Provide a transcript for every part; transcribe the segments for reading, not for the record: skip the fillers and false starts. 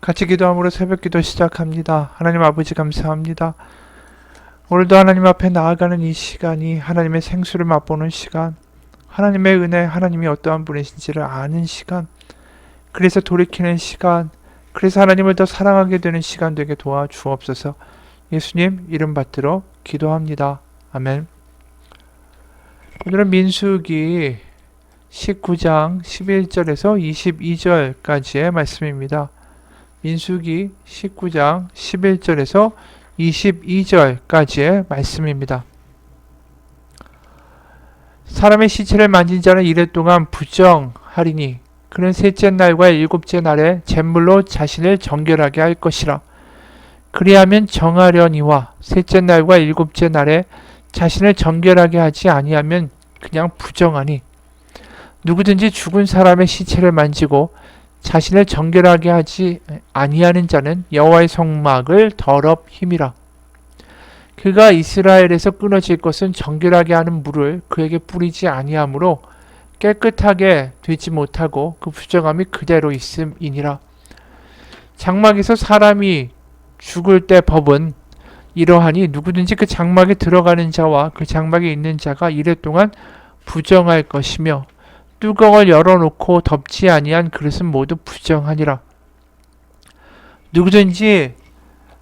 같이 기도함으로 새벽기도 시작합니다. 하나님 아버지 감사합니다. 오늘도 하나님 앞에 나아가는 이 시간이 하나님의 생수를 맛보는 시간, 하나님의 은혜, 하나님이 어떠한 분이신지를 아는 시간, 그래서 돌이키는 시간, 그래서 하나님을 더 사랑하게 되는 시간 되게 도와주옵소서. 예수님 이름 받들어 기도합니다. 아멘. 오늘은 민수기 19장 11절에서 22절까지의 말씀입니다. 민수기 19장 11절에서 22절까지의 말씀입니다. 사람의 시체를 만진 자는 이래 동안 부정하리니 그는 셋째 날과 일곱째 날에 잿물로 자신을 정결하게 할 것이라. 그리하면 정하려니와 셋째 날과 일곱째 날에 자신을 정결하게 하지 아니하면 그냥 부정하니 누구든지 죽은 사람의 시체를 만지고 자신을 정결하게 하지 아니하는 자는 여호와의 성막을 더럽 힘이라. 그가 이스라엘에서 끊어질 것은 정결하게 하는 물을 그에게 뿌리지 아니하므로 깨끗하게 되지 못하고 그 부정함이 그대로 있음이니라. 장막에서 사람이 죽을 때 법은 이러하니 누구든지 그 장막에 들어가는 자와 그 장막에 있는 자가 이래 동안 부정할 것이며 뚜껑을 열어놓고 덮지 아니한 그릇은 모두 부정하니라. 누구든지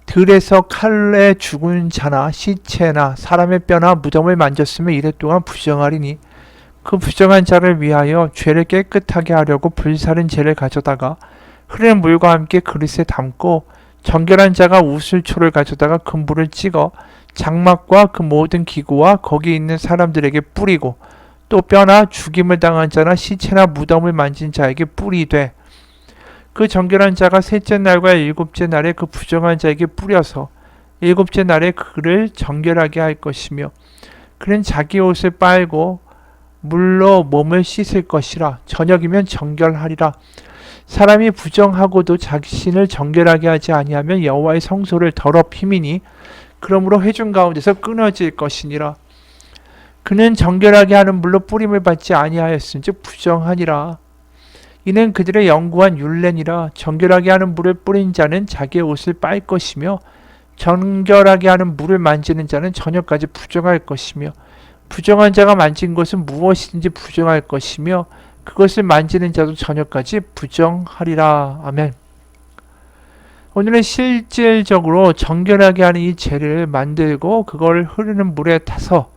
들에서 칼에 죽은 자나 시체나 사람의 뼈나 무덤을 만졌으면 이래 동안 부정하리니 그 부정한 자를 위하여 죄를 깨끗하게 하려고 불사른 재를 가져다가 흐르는 물과 함께 그릇에 담고 정결한 자가 우슬초를 가져다가 그 물을 찍어 장막과 그 모든 기구와 거기 있는 사람들에게 뿌리고 또 뼈나 죽임을 당한 자나 시체나 무덤을 만진 자에게 뿌리되 그 정결한 자가 셋째 날과 일곱째 날에 그 부정한 자에게 뿌려서 일곱째 날에 그를 정결하게 할 것이며 그는 자기 옷을 빨고 물로 몸을 씻을 것이라. 저녁이면 정결하리라. 사람이 부정하고도 자신을 정결하게 하지 아니하면 여호와의 성소를 더럽 힘이니 그러므로 회중 가운데서 끊어질 것이니라. 그는 정결하게 하는 물로 뿌림을 받지 아니하였은즉 부정하니라. 이는 그들의 영구한 율례니라. 정결하게 하는 물을 뿌린 자는 자기의 옷을 빨 것이며 정결하게 하는 물을 만지는 자는 저녁까지 부정할 것이며 부정한 자가 만진 것은 무엇이든지 부정할 것이며 그것을 만지는 자도 저녁까지 부정하리라. 아멘. 오늘은 실질적으로 정결하게 하는 이 재를 만들고 그걸 흐르는 물에 타서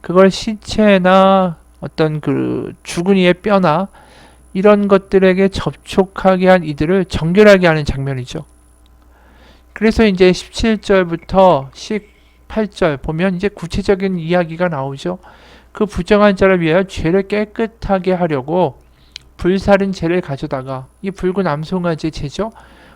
그걸 시체나 어떤 그 죽은 이의 뼈나 이런 것들에게 접촉하게 한 이들을 정결하게 하는 장면이죠. 그래서 이제 17절부터 18절 보면 이제 구체적인 이야기가 나오죠. 그 부정한 자를 위하여 죄를 깨끗하게 하려고 불사른 재를 가져다가 이 붉은 암송아지의 재죠.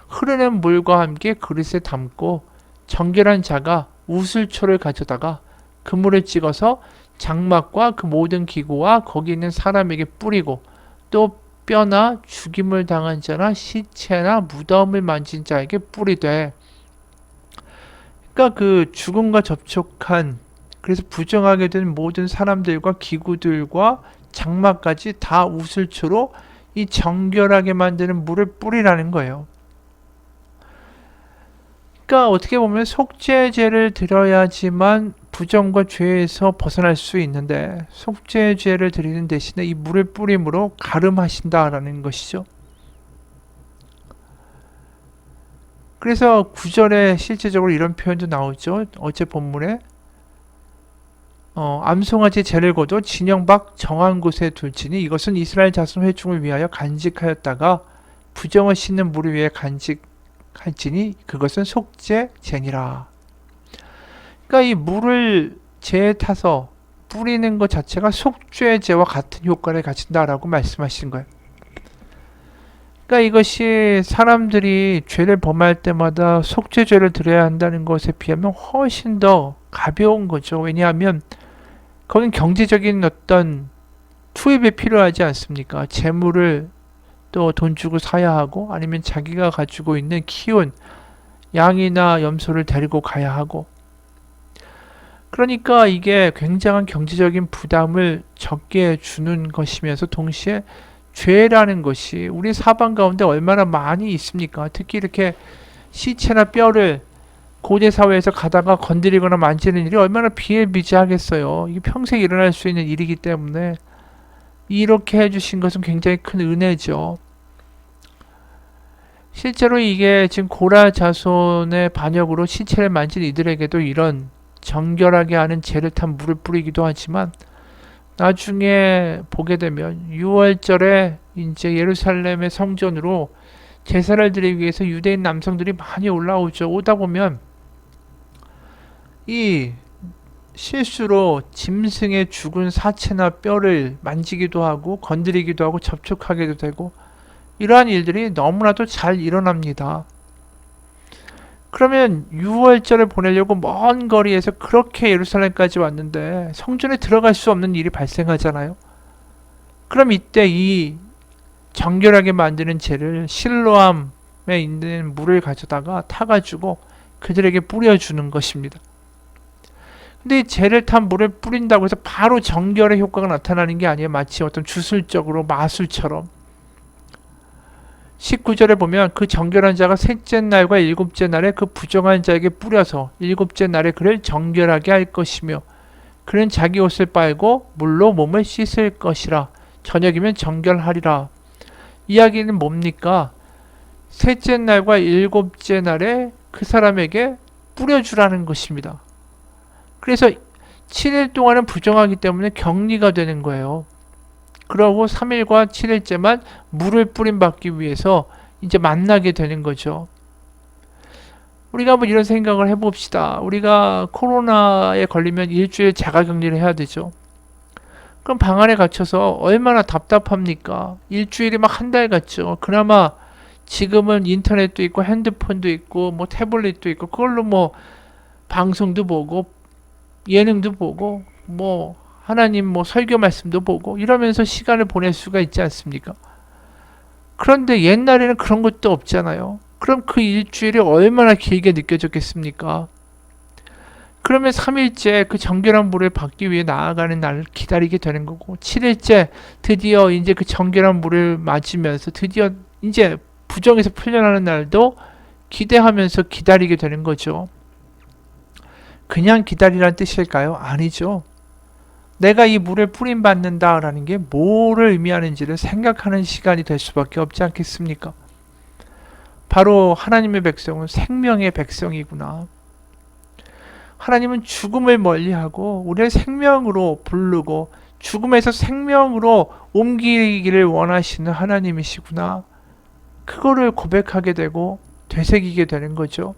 흐르는 물과 함께 그릇에 담고 정결한 자가 우슬초를 가져다가 그물을 찍어서 장막과 그 모든 기구와 거기 있는 사람에게 뿌리고 또 뼈나 죽임을 당한 자나 시체나 무덤을 만진 자에게 뿌리되. 그러니까 그 죽음과 접촉한 그래서 부정하게 된 모든 사람들과 기구들과 장막까지 다 우슬초로 이 정결하게 만드는 물을 뿌리라는 거예요. 그러니까 어떻게 보면 속죄제를 드려야지만 부정과 죄에서 벗어날 수 있는데 속죄제를 드리는 대신에 이 물을 뿌림으로 가름하신다라는 것이죠. 그래서 9절에 실제적으로 이런 표현도 나오죠. 어제 본문에 암송아지 재를 거둬 진영 밖 정한 곳에 둘지니 이것은 이스라엘 자손 회중을 위하여 간직하였다가 부정을 씻는 물을 위해 간직할지니 그것은 속죄제니라. 그러니까 이 물을 재에 타서 뿌리는 것 자체가 속죄제와 같은 효과를 가진다라고 말씀하신 거예요. 그러니까 이것이 사람들이 죄를 범할 때마다 속죄제를 드려야 한다는 것에 비하면 훨씬 더 가벼운 거죠. 왜냐하면 거긴 경제적인 어떤 투입이 필요하지 않습니까? 재물을 또 돈 주고 사야 하고 아니면 자기가 가지고 있는 키운 양이나 염소를 데리고 가야 하고 그러니까 이게 굉장한 경제적인 부담을 적게 주는 것이면서 동시에 죄라는 것이 우리 사방 가운데 얼마나 많이 있습니까? 특히 이렇게 시체나 뼈를 고대 사회에서 가다가 건드리거나 만지는 일이 얼마나 비일비재하겠어요. 이게 평생 일어날 수 있는 일이기 때문에 이렇게 해주신 것은 굉장히 큰 은혜죠. 실제로 이게 지금 고라 자손의 반역으로 시체를 만진 이들에게도 이런 정결하게 하는 재를 탄 물을 뿌리기도 하지만 나중에 보게 되면 6월절에 이제 예루살렘의 성전으로 제사를 드리기 위해서 유대인 남성들이 많이 올라오죠. 오다 보면 이 실수로 짐승의 죽은 사체나 뼈를 만지기도 하고 건드리기도 하고 접촉하기도 되고 이러한 일들이 너무나도 잘 일어납니다. 그러면 6월절을 보내려고 먼 거리에서 그렇게 예루살렘까지 왔는데 성전에 들어갈 수 없는 일이 발생하잖아요. 그럼 이때 이 정결하게 만드는 재를 실로암에 있는 물을 가져다가 타가지고 그들에게 뿌려주는 것입니다. 근데 이 재를 탄 물을 뿌린다고 해서 바로 정결의 효과가 나타나는 게 아니에요. 마치 어떤 주술적으로 마술처럼. 19절에 보면 그 정결한 자가 셋째 날과 일곱째 날에 그 부정한 자에게 뿌려서 일곱째 날에 그를 정결하게 할 것이며 그는 자기 옷을 빨고 물로 몸을 씻을 것이라. 저녁이면 정결하리라. 이야기는 뭡니까? 셋째 날과 일곱째 날에 그 사람에게 뿌려주라는 것입니다. 그래서 7일 동안은 부정하기 때문에 격리가 되는 거예요. 그러고 3일과 7일째만 물을 뿌림받기 위해서 이제 만나게 되는 거죠. 우리가 한번 이런 생각을 해봅시다. 우리가 코로나에 걸리면 일주일 자가격리를 해야 되죠. 그럼 방 안에 갇혀서 얼마나 답답합니까? 일주일이 막 한 달 같죠. 그나마 지금은 인터넷도 있고 핸드폰도 있고 뭐 태블릿도 있고 그걸로 뭐 방송도 보고 예능도 보고 뭐 하나님 뭐 설교 말씀도 보고 이러면서 시간을 보낼 수가 있지 않습니까? 그런데 옛날에는 그런 것도 없잖아요. 그럼 그 일주일이 얼마나 길게 느껴졌겠습니까? 그러면 3일째 그 정결한 물을 받기 위해 나아가는 날을 기다리게 되는 거고 7일째 드디어 이제 그 정결한 물을 맞으면서 드디어 이제 부정에서 풀려나는 날도 기대하면서 기다리게 되는 거죠. 그냥 기다리라는 뜻일까요? 아니죠. 내가 이 물을 뿌림받는다라는 게 뭐를 의미하는지를 생각하는 시간이 될 수밖에 없지 않겠습니까? 바로 하나님의 백성은 생명의 백성이구나. 하나님은 죽음을 멀리하고 우리를 생명으로 부르고 죽음에서 생명으로 옮기기를 원하시는 하나님이시구나. 그거를 고백하게 되고 되새기게 되는 거죠.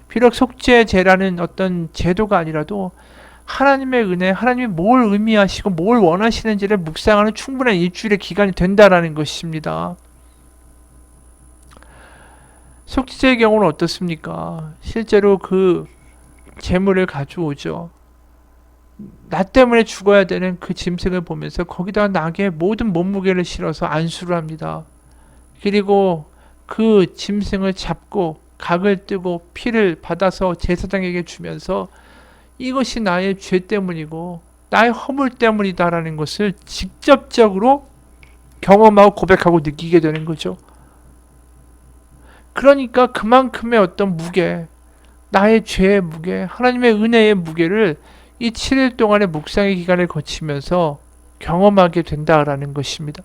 비록 속죄제라는 어떤 제도가 아니라도 하나님의 은혜, 하나님이 뭘 의미하시고 뭘 원하시는지를 묵상하는 충분한 일주일의 기간이 된다라는 것입니다. 속죄제의 경우는 어떻습니까? 실제로 그 재물을 가져오죠. 나 때문에 죽어야 되는 그 짐승을 보면서 거기다 나의 모든 몸무게를 실어서 안수를 합니다. 그리고 그 짐승을 잡고 각을 뜨고 피를 받아서 제사장에게 주면서 이것이 나의 죄 때문이고 나의 허물 때문이다라는 것을 직접적으로 경험하고 고백하고 느끼게 되는 거죠. 그러니까 그만큼의 어떤 무게, 나의 죄의 무게, 하나님의 은혜의 무게를 이 7일 동안의 묵상의 기간을 거치면서 경험하게 된다라는 것입니다.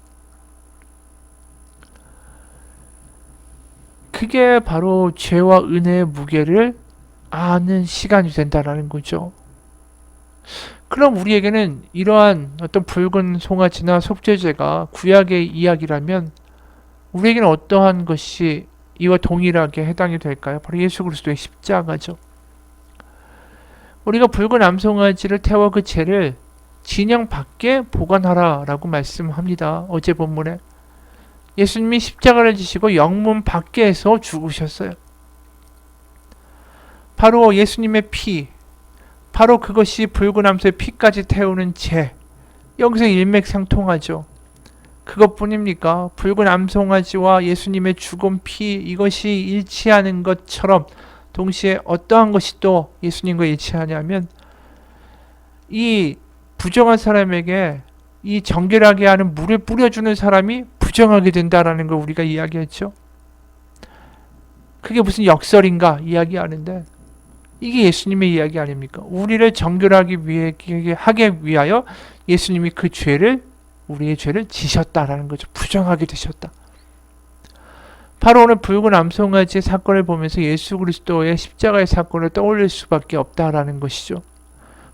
그게 바로 죄와 은혜의 무게를 아는 시간이 된다라는 거죠. 그럼 우리에게는 이러한 어떤 붉은 송아지나 속죄제가 구약의 이야기라면 우리에게는 어떠한 것이 이와 동일하게 해당이 될까요? 바로 예수 그리스도의 십자가죠. 우리가 붉은 암송아지를 태워 그 죄를 진영 밖에 보관하라라고 말씀합니다. 어제 본문에 예수님이 십자가를 지시고 영문 밖에서 죽으셨어요. 바로 예수님의 피, 바로 그것이 붉은 암소의 피까지 태우는 죄, 여기서 일맥상통하죠. 그것뿐입니까? 붉은 암송아지와 예수님의 죽은 피, 이것이 일치하는 것처럼 동시에 어떠한 것이 또 예수님과 일치하냐면 이 부정한 사람에게 이 정결하게 하는 물을 뿌려주는 사람이 부정하게 된다라는 걸 우리가 이야기했죠. 그게 무슨 역설인가 이야기하는데 이게 예수님의 이야기 아닙니까? 우리를 정결하기 위해 하기 위하여 예수님이 그 죄를 우리의 죄를 지셨다라는 거죠. 부정하게 되셨다. 바로 오늘 붉은 암송아지의 사건을 보면서 예수 그리스도의 십자가의 사건을 떠올릴 수밖에 없다라는 것이죠.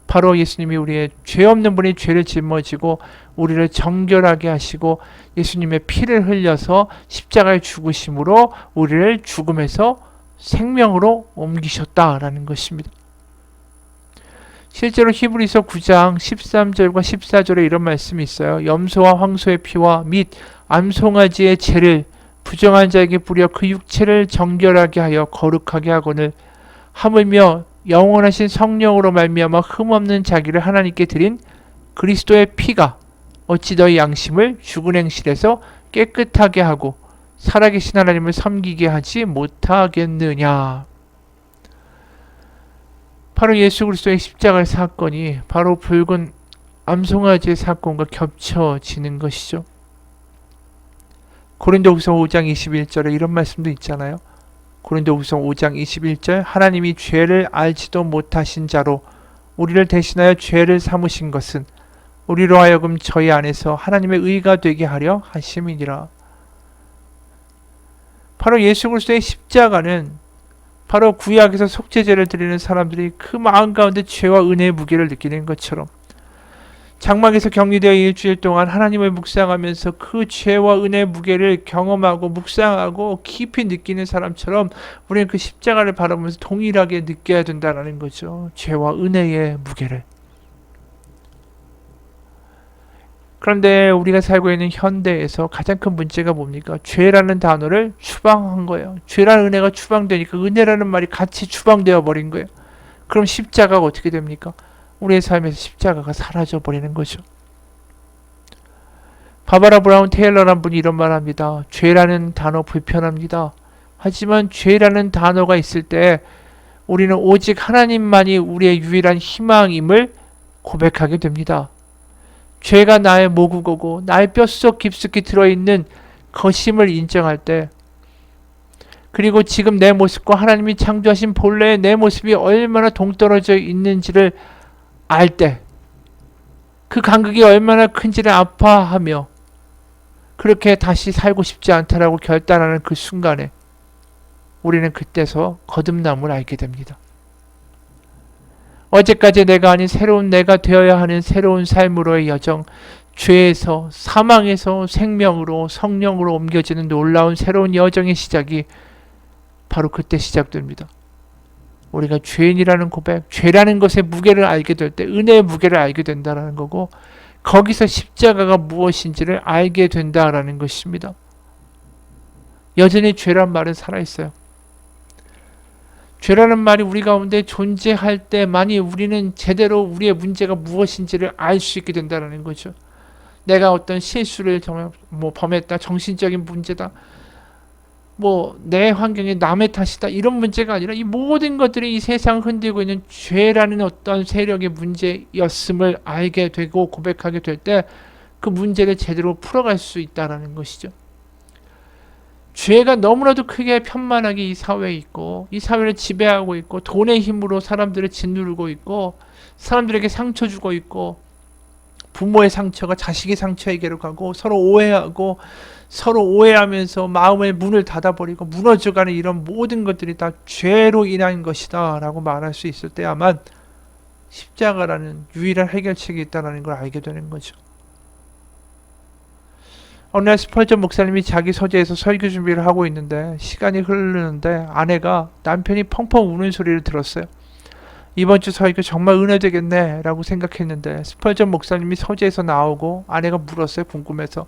바로 예수님이 우리의 죄 없는 분이 죄를 짊어지고 우리를 정결하게 하시고 예수님의 피를 흘려서 십자가에 죽으심으로 우리를 죽음에서 생명으로 옮기셨다라는 것입니다. 실제로 히브리서 9장 13절과 14절에 이런 말씀이 있어요. 염소와 황소의 피와 및 암송아지의 죄를 부정한 자에게 뿌려 그 육체를 정결하게 하여 거룩하게 하거늘 하물며 영원하신 성령으로 말미암아 흠없는 자기를 하나님께 드린 그리스도의 피가 어찌 너희 양심을 죽은 행실에서 깨끗하게 하고 살아계신 하나님을 섬기게 하지 못하겠느냐. 바로 예수 그리스도의 십자가의 사건이 바로 붉은 암송아지의 사건과 겹쳐지는 것이죠. 고린도후서 5장 21절에 이런 말씀도 있잖아요. 고린도후서 5장 21절 하나님이 죄를 알지도 못하신 자로 우리를 대신하여 죄를 삼으신 것은 우리로 하여금 저희 안에서 하나님의 의가 되게 하려 하심이니라. 바로 예수 그리스도의 십자가는 바로 구약에서 속죄제를 드리는 사람들이 그 마음 가운데 죄와 은혜의 무게를 느끼는 것처럼 장막에서 격리되어 일주일 동안 하나님을 묵상하면서 그 죄와 은혜의 무게를 경험하고 묵상하고 깊이 느끼는 사람처럼 우리는 그 십자가를 바라보면서 동일하게 느껴야 된다는 거죠. 죄와 은혜의 무게를. 그런데 우리가 살고 있는 현대에서 가장 큰 문제가 뭡니까? 죄라는 단어를 추방한 거예요. 죄라는 은혜가 추방되니까 은혜라는 말이 같이 추방되어 버린 거예요. 그럼 십자가가 어떻게 됩니까? 우리의 삶에서 십자가가 사라져 버리는 거죠. 바바라 브라운 테일러라는 분이 이런 말 합니다. 죄라는 단어 불편합니다. 하지만 죄라는 단어가 있을 때 우리는 오직 하나님만이 우리의 유일한 희망임을 고백하게 됩니다. 죄가 나의 모국어고 나의 뼛속 깊숙이 들어있는 것임을 인정할 때, 그리고 지금 내 모습과 하나님이 창조하신 본래의 내 모습이 얼마나 동떨어져 있는지를 알 때, 그 간극이 얼마나 큰지를 아파하며 그렇게 다시 살고 싶지 않다라고 결단하는 그 순간에 우리는 그때서 거듭남을 알게 됩니다. 어제까지 내가 아닌 새로운 내가 되어야 하는 새로운 삶으로의 여정, 죄에서 사망에서 생명으로 성령으로 옮겨지는 놀라운 새로운 여정의 시작이 바로 그때 시작됩니다. 우리가 죄인이라는 고백, 죄라는 것의 무게를 알게 될 때 은혜의 무게를 알게 된다는 거고, 거기서 십자가가 무엇인지를 알게 된다는 것입니다. 여전히 죄란 말은 살아있어요. 죄라는 말이 우리 가운데 존재할 때만이 우리는 제대로 우리의 문제가 무엇인지를 알 수 있게 된다는 거죠. 내가 어떤 실수를 범했다, 정신적인 문제다, 내 환경에 남의 탓이다, 이런 문제가 아니라 이 모든 것들이 이 세상을 흔들고 있는 죄라는 어떤 세력의 문제였음을 알게 되고 고백하게 될 때 그 문제를 제대로 풀어갈 수 있다는 것이죠. 죄가 너무나도 크게 편만하게 이 사회에 있고, 이 사회를 지배하고 있고, 돈의 힘으로 사람들을 짓누르고 있고, 사람들에게 상처 주고 있고, 부모의 상처가 자식의 상처에게로 가고, 서로 오해하고, 서로 오해하면서 마음의 문을 닫아버리고 무너져가는 이런 모든 것들이 다 죄로 인한 것이다 라고 말할 수 있을 때야만 십자가라는 유일한 해결책이 있다는 걸 알게 되는 거죠. 어느 날 스펄전 목사님이 자기 서재에서 설교 준비를 하고 있는데 시간이 흐르는데 아내가 남편이 펑펑 우는 소리를 들었어요. 이번 주 설교 정말 은혜되겠네 라고 생각했는데 스펄전 목사님이 서재에서 나오고 아내가 물었어요. 궁금해서.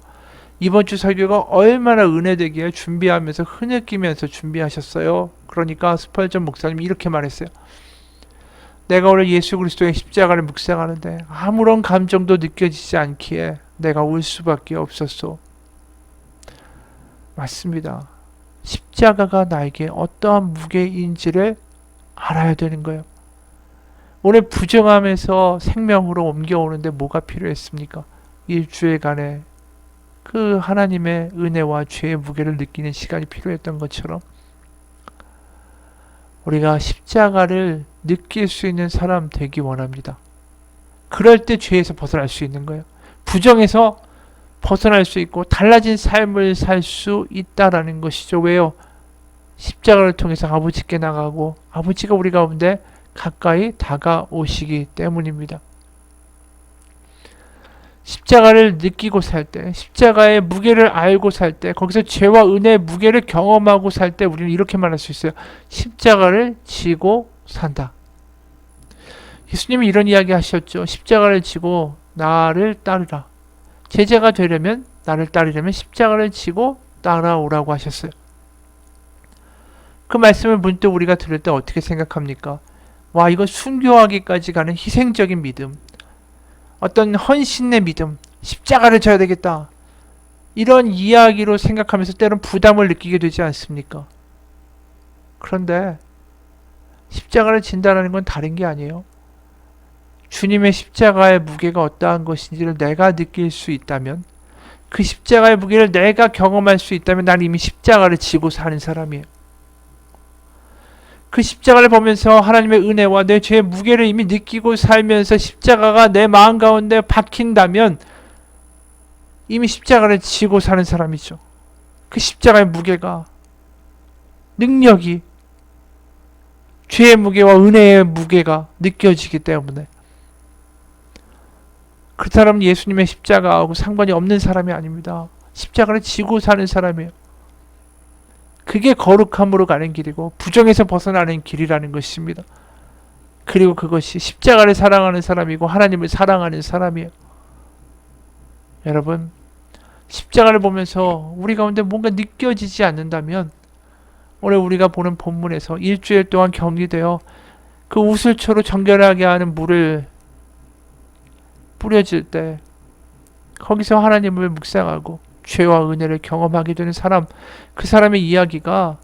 이번 주 설교가 얼마나 은혜되기에 준비하면서 흐느끼면서 준비하셨어요? 그러니까 스펄전 목사님이 이렇게 말했어요. 내가 오늘 예수 그리스도의 십자가를 묵상하는데 아무런 감정도 느껴지지 않기에 내가 울 수밖에 없었소. 맞습니다. 십자가가 나에게 어떠한 무게인지를 알아야 되는 거예요. 오늘 부정함에서 생명으로 옮겨오는데 뭐가 필요했습니까? 일주일간의 그 하나님의 은혜와 죄의 무게를 느끼는 시간이 필요했던 것처럼 우리가 십자가를 느낄 수 있는 사람 되기 원합니다. 그럴 때 죄에서 벗어날 수 있는 거예요. 부정에서 벗어날 수 있고 달라진 삶을 살 수 있다라는 것이죠. 왜요? 십자가를 통해서 아버지께 나가고 아버지가 우리 가운데 가까이 다가오시기 때문입니다. 십자가를 느끼고 살 때, 십자가의 무게를 알고 살 때, 거기서 죄와 은혜의 무게를 경험하고 살 때 우리는 이렇게 말할 수 있어요. 십자가를 지고 산다. 예수님이 이런 이야기 하셨죠. 십자가를 지고 나를 따르라. 제자가 되려면, 나를 따르려면 십자가를 지고 따라오라고 하셨어요. 그 말씀을 문득 우리가 들을 때 어떻게 생각합니까? 와, 이거 순교하기까지 가는 희생적인 믿음, 어떤 헌신의 믿음, 십자가를 져야 되겠다, 이런 이야기로 생각하면서 때론 부담을 느끼게 되지 않습니까? 그런데 십자가를 진다는 건 다른 게 아니에요. 주님의 십자가의 무게가 어떠한 것인지를 내가 느낄 수 있다면, 그 십자가의 무게를 내가 경험할 수 있다면 난 이미 십자가를 지고 사는 사람이에요. 그 십자가를 보면서 하나님의 은혜와 내 죄의 무게를 이미 느끼고 살면서 십자가가 내 마음 가운데 박힌다면 이미 십자가를 지고 사는 사람이죠. 그 십자가의 무게가, 능력이, 죄의 무게와 은혜의 무게가 느껴지기 때문에 그 사람은 예수님의 십자가하고 상관이 없는 사람이 아닙니다. 십자가를 지고 사는 사람이에요. 그게 거룩함으로 가는 길이고 부정에서 벗어나는 길이라는 것입니다. 그리고 그것이 십자가를 사랑하는 사람이고 하나님을 사랑하는 사람이에요. 여러분, 십자가를 보면서 우리 가운데 뭔가 느껴지지 않는다면 오늘 우리가 보는 본문에서 일주일 동안 격리되어 그 우슬초로 정결하게 하는 물을 뿌려질 때 거기서 하나님을 묵상하고 죄와 은혜를 경험하게 되는 사람, 그 사람의 이야기가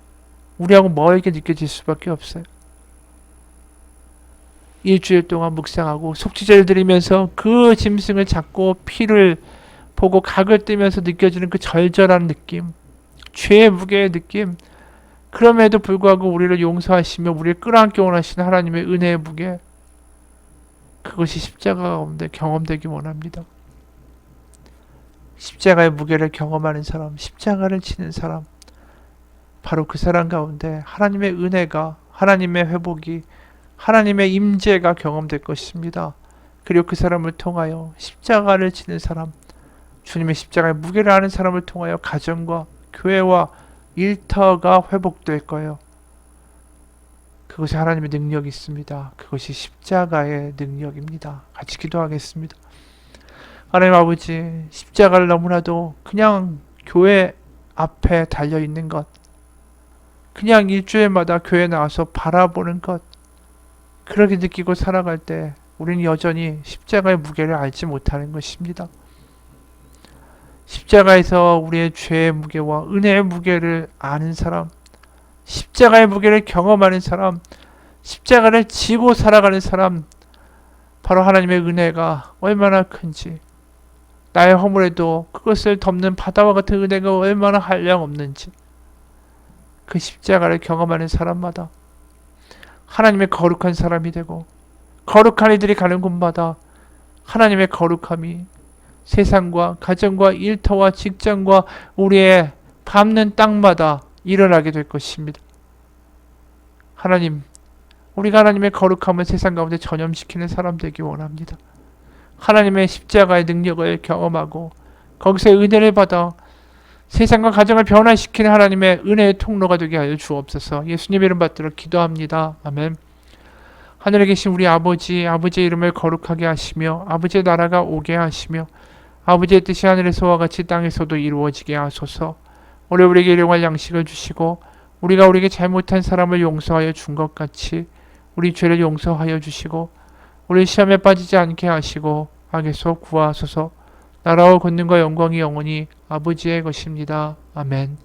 우리하고 멀게 느껴질 수밖에 없어요. 일주일 동안 묵상하고 속죄제를 드리면서 그 짐승을 잡고 피를 보고 각을 뜨면서 느껴지는 그 절절한 느낌, 죄의 무게의 느낌, 그럼에도 불구하고 우리를 용서하시며 우리를 끌어안기 원하시는 하나님의 은혜의 무게, 그것이 십자가 가운데 경험되기 원합니다. 십자가의 무게를 경험하는 사람, 십자가를 지는 사람, 바로 그 사람 가운데 하나님의 은혜가, 하나님의 회복이, 하나님의 임재가 경험될 것입니다. 그리고 그 사람을 통하여 십자가를 지는 사람, 주님의 십자가의 무게를 아는 사람을 통하여 가정과 교회와 일터가 회복될 거예요. 그것이 하나님의 능력이 있습니다. 그것이 십자가의 능력입니다. 같이 기도하겠습니다. 하나님 아버지, 십자가를 너무나도 그냥 교회 앞에 달려있는 것, 그냥 일주일마다 교회 나와서 바라보는 것, 그렇게 느끼고 살아갈 때 우리는 여전히 십자가의 무게를 알지 못하는 것입니다. 십자가에서 우리의 죄의 무게와 은혜의 무게를 아는 사람, 십자가의 무게를 경험하는 사람, 십자가를 지고 살아가는 사람, 바로 하나님의 은혜가 얼마나 큰지, 나의 허물에도 그것을 덮는 바다와 같은 은혜가 얼마나 한량없는지, 그 십자가를 경험하는 사람마다 하나님의 거룩한 사람이 되고, 거룩한 이들이 가는 곳마다 하나님의 거룩함이 세상과 가정과 일터와 직장과 우리의 밟는 땅마다 일어나게 될 것입니다. 하나님, 우리가 하나님의 거룩함을 세상 가운데 전염시키는 사람 되기 원합니다. 하나님의 십자가의 능력을 경험하고 거기서 은혜를 받아 세상과 가정을 변화시키는 하나님의 은혜의 통로가 되게 하여 주옵소서. 예수님 이름 받들어 기도합니다. 아멘. 하늘에 계신 우리 아버지, 아버지의 이름을 거룩하게 하시며 아버지의 나라가 오게 하시며 아버지의 뜻이 하늘에서와 같이 땅에서도 이루어지게 하소서. 오늘 우리에게 일용할 양식을 주시고 우리가 우리에게 잘못한 사람을 용서하여 준 것 같이 우리 죄를 용서하여 주시고 우리 시험에 빠지지 않게 하시고 악에서 구하소서. 나라와 권능과 영광이 영원히 아버지의 것입니다. 아멘.